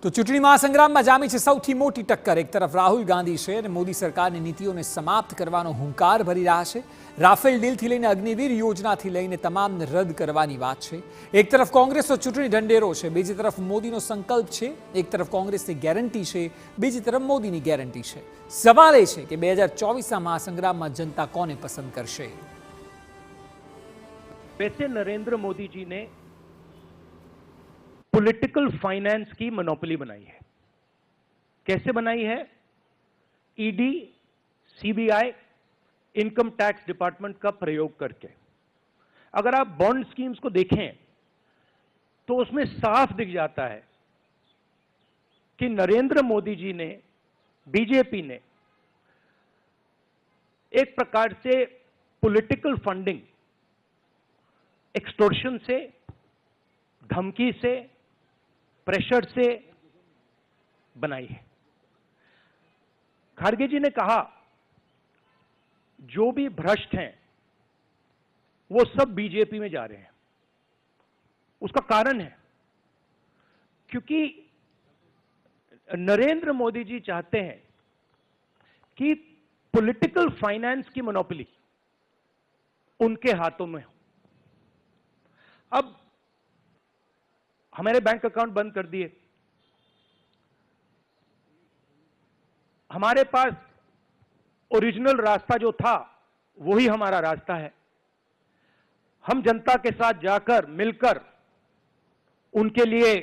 તો ચૂંટણી મહાસંગ્રામમાં જામી છે સૌથી મોટી ટક્કર. એક તરફ રાહુલ ગાંધી છે અને મોદી સરકારની નીતિઓને સમાપ્ત કરવાનો હુંકાર ભરી રહ્યા છે. રાફેલ ડીલથી લઈને અગ્નિવીર યોજનાથી લઈને તમામને રદ કરવાની વાત છે. એક તરફ કોંગ્રેસનો ચૂંટણી ઢંઢેરો છે, બીજી તરફ મોદીનો સંકલ્પ છે. એક તરફ કોંગ્રેસની ગેરંટી છે, બીજી તરફ મોદીની ગેરંટી છે. સવાલ એ છે કે 2024ના મહાસંગ્રામમાં जनता કોને પસંદ કરશે. वैसे नरेंद्र मोदी जी ने पॉलिटिकल फाइनेंस की मोनोपोली बनाई है. कैसे बनाई है? ED, CBI, income tax department का प्रयोग करके. अगर आप बॉन्ड स्कीम्स को देखें तो उसमें साफ दिख जाता है कि नरेंद्र मोदी जी ने, बीजेपी ने एक प्रकार से पॉलिटिकल फंडिंग एक्सटॉर्शन से, धमकी से, प्रेशर से बनाई है. खारगे जी ने कहा जो भी भ्रष्ट हैं वो सब बीजेपी में जा रहे हैं. उसका कारण है क्योंकि नरेंद्र मोदी जी चाहते हैं कि पॉलिटिकल फाइनेंस की मोनोपोली उनके हाथों में हो. अब हमारे बैंक अकाउंट बंद कर दिए. हमारे पास ओरिजिनल रास्ता जो था वही हमारा रास्ता है. हम जनता के साथ जाकर मिलकर उनके लिए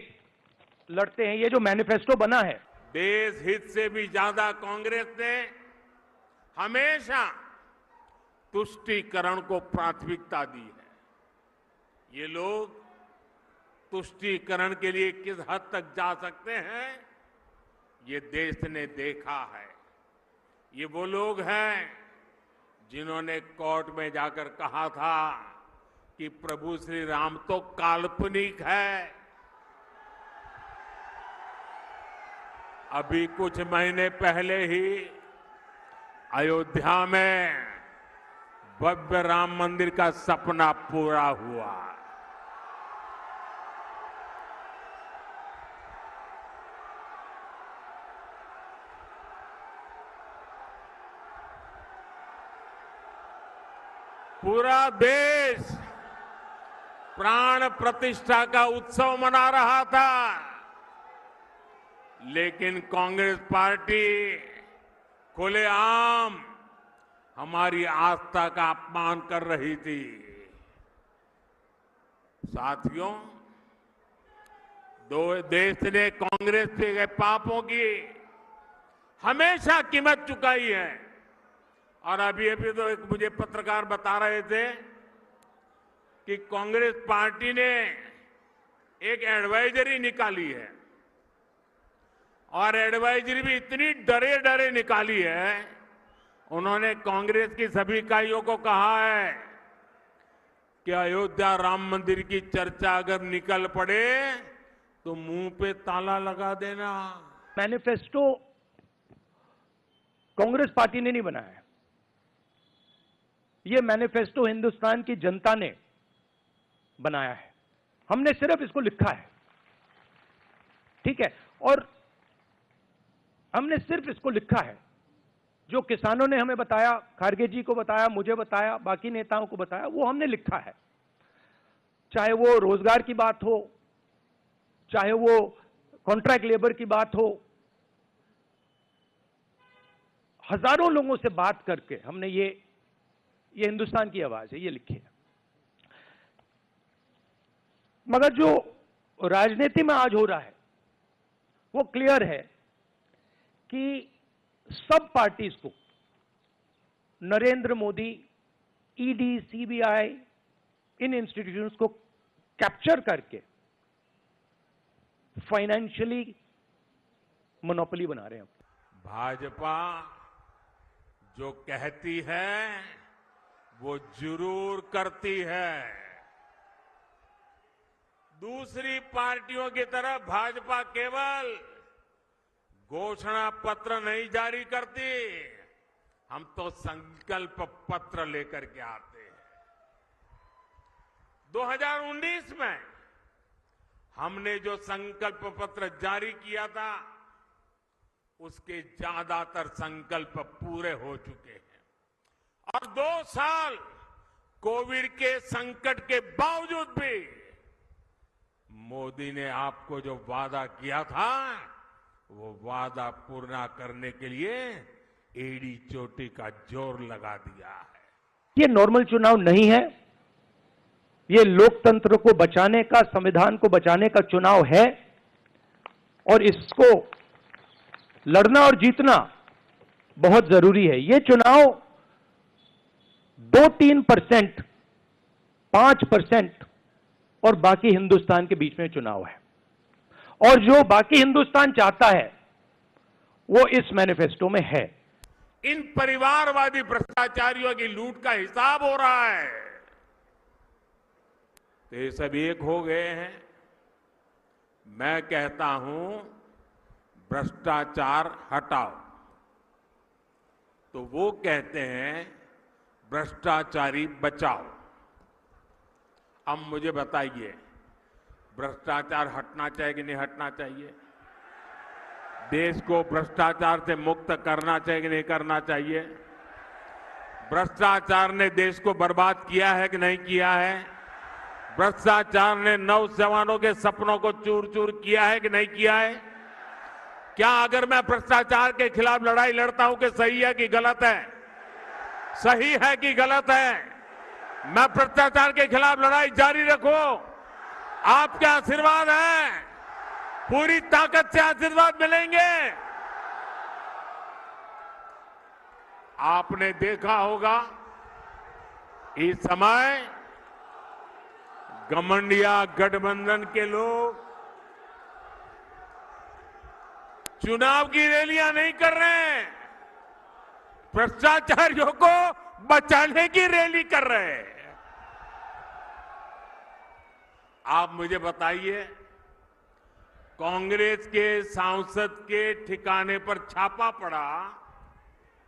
लड़ते हैं. ये जो मैनिफेस्टो बना है, देश हित से भी ज्यादा कांग्रेस ने हमेशा तुष्टीकरण को प्राथमिकता दी है. ये लोग तुष्टीकरण के लिए किस हद तक जा सकते हैं ये देश ने देखा है. ये वो लोग हैं जिन्होंने कोर्ट में जाकर कहा था कि प्रभु श्री राम तो काल्पनिक है. अभी कुछ महीने पहले ही अयोध्या में भव्य राम मंदिर का सपना पूरा हुआ. पूरा देश प्राण प्रतिष्ठा का उत्सव मना रहा था, लेकिन कांग्रेस पार्टी खुलेआम हमारी आस्था का अपमान कर रही थी. साथियों, देश ने कांग्रेस के पापों की हमेशा कीमत चुकाई है. और अभी तो एक मुझे पत्रकार बता रहे थे कि कांग्रेस पार्टी ने एक एडवाइजरी निकाली है और एडवाइजरी भी इतनी डरे डरे निकाली है. उन्होंने कांग्रेस की सभी इकाइयों को कहा है कि अयोध्या राम मंदिर की चर्चा अगर निकल पड़े तो मुंह पे ताला लगा देना. मैनिफेस्टो कांग्रेस पार्टी ने नहीं बनाया है. ये मैनिफेस्टो हिंदुस्तान की जनता ने बनाया है. हमने सिर्फ इसको लिखा है, ठीक है, और हमने सिर्फ इसको लिखा है. जो किसानों ने हमें बताया, खारगे जी को बताया, मुझे बताया, बाकी नेताओं को बताया, वो हमने लिखा है. चाहे वो रोजगार की बात हो, चाहे वो कॉन्ट्रैक्ट लेबर की बात हो, हजारों लोगों से बात करके हमने ये हिंदुस्तान की आवाज है, ये लिखी है. मगर जो राजनीति में आज हो रहा है वो क्लियर है कि सब पार्टीज को नरेंद्र मोदी, ईडी, सीबीआई, इन इंस्टीट्यूशंस को कैप्चर करके फाइनेंशियली मोनोपोली बना रहे हैं. भाजपा जो कहती है वो जरूर करती है. दूसरी पार्टियों की तरह भाजपा केवल घोषणा पत्र नहीं जारी करती, हम तो संकल्प पत्र लेकर के आते हैं. 2019 में हमने जो संकल्प पत्र जारी किया था उसके ज्यादातर संकल्प पूरे हो चुके हैं और 2 साल कोविड के संकट के बावजूद भी मोदी ने आपको जो वादा किया था वो वादा पूरा करने के लिए एड़ी चोटी का जोर लगा दिया है। ये नॉर्मल चुनाव नहीं है, ये लोकतंत्र को बचाने का, संविधान को बचाने का चुनाव है और इसको लड़ना और जीतना बहुत जरूरी है। ये चुनाव 2-3%, 5% और बाकी हिंदुस्तान के बीच में चुनाव है और जो बाकी हिंदुस्तान चाहता है वो इस मैनिफेस्टो में है। इन परिवारवादी भ्रष्टाचारियों की लूट का हिसाब हो रहा है तो ये सब एक हो गए हैं। मैं कहता हूं भ्रष्टाचार हटाओ तो वो कहते हैं भ्रष्टाचारी बचाओ। अब मुझे बताइए भ्रष्टाचार हटना चाहिए कि नहीं हटना चाहिए? देश को भ्रष्टाचार से मुक्त करना चाहिए कि नहीं करना चाहिए? भ्रष्टाचार ने देश को बर्बाद किया है कि नहीं किया है? भ्रष्टाचार ने नौजवानों के सपनों को चूर चूर किया है कि नहीं किया है? क्या अगर मैं भ्रष्टाचार के खिलाफ लड़ाई लड़ता हूं कि सही है कि गलत है? सही है कि गलत है? मैं भ्रष्टाचार के खिलाफ लड़ाई जारी रखूं, आपके आशीर्वाद है, पूरी ताकत से आशीर्वाद मिलेंगे। आपने देखा होगा इस समय घमंडिया गठबंधन के लोग चुनाव की रैलियां नहीं कर रहे हैं, भ्रष्टाचारियों को बचाने की रैली कर रहे हैं। आप मुझे बताइए कांग्रेस के सांसद के ठिकाने पर छापा पड़ा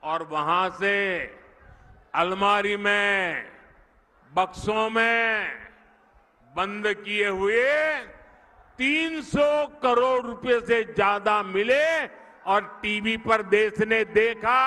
और वहां से अलमारी में, बक्सों में बंद किए हुए 300 करोड़ रुपए से ज्यादा मिले और टीवी पर देश ने देखा।